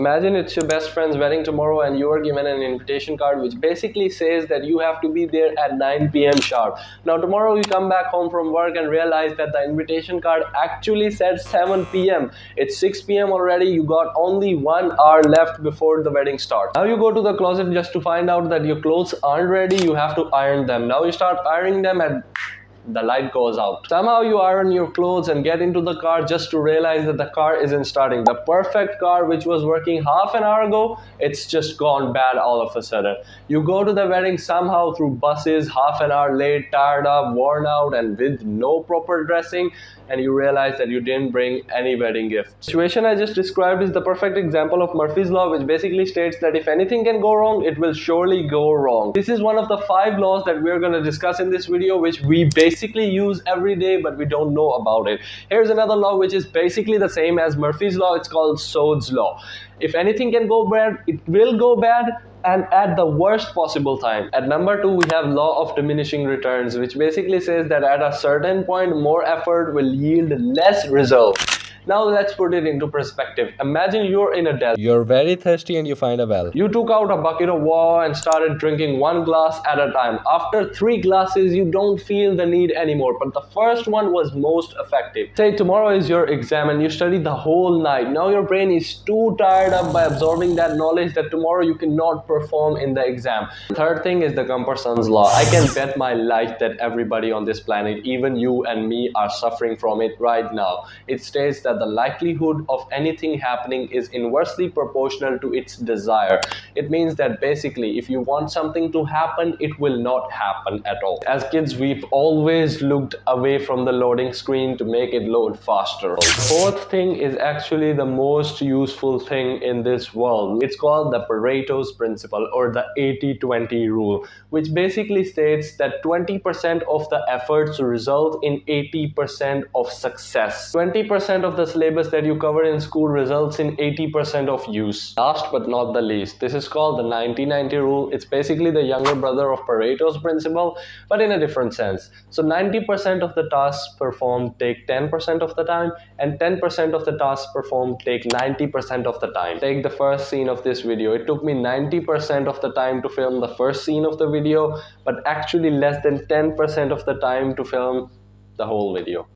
Imagine it's your best friend's wedding tomorrow and you are given an invitation card which basically says that you have to be there at 9 p.m. sharp. Now tomorrow you come back home from work and realize that the invitation card actually said 7 p.m. It's 6 p.m. already, you got only 1 hour left before the wedding starts. Now you go to the closet just to find out that your clothes aren't ready, you have to iron them. Now you start ironing them and the light goes out. Somehow you iron your clothes and get into the car just to realize that the car isn't starting. The perfect car which was working half an hour ago, it's just gone bad all of a sudden. You go to the wedding somehow through buses, half an hour late, tired up, worn out, and with no proper dressing, and you realize that you didn't bring any wedding gift. The situation I just described is the perfect example of Murphy's Law, which basically states that if anything can go wrong, it will surely go wrong. This is one of the 5 laws that we're going to discuss in this video, which we basically use every day, but we don't know about it. Here's another law which is basically the same as Murphy's Law. It's called Sode's Law. If anything can go bad, it will go bad, and at the worst possible time. At number 2, we have law of diminishing returns, which basically says that at a certain point, more effort will yield less result. Now let's put it into perspective. Imagine you're in a desert. You're very thirsty and you find a well. You took out a bucket of water and started drinking 1 glass at a time. After 3 glasses, you don't feel the need anymore, but the first one was most effective. Say tomorrow is your exam and you studied the whole night. Now your brain is too tired up by absorbing that knowledge that tomorrow you cannot perform in the exam. The third thing is the Comparson's law. I can bet my life that everybody on this planet, even you and me, are suffering from it right now. It states that the likelihood of anything happening is inversely proportional to its desire. It means that basically if you want something to happen, it will not happen at all. As kids, we've always looked away from the loading screen to make it load faster. The fourth thing is actually the most useful thing in this world. It's called the Pareto's principle, or the 80-20 rule, which basically states that 20% of the efforts result in 80% of success. 20% of the syllabus that you cover in school results in 80% of use. Last but not the least, this is called the 90-90 rule. It's basically the younger brother of Pareto's principle, but in a different sense. So 90% of the tasks performed take 10% of the time, and 10% of the tasks performed take 90% of the time. Take the first scene of this video. It took me 90% of the time to film the first scene of the video, but actually less than 10% of the time to film the whole video.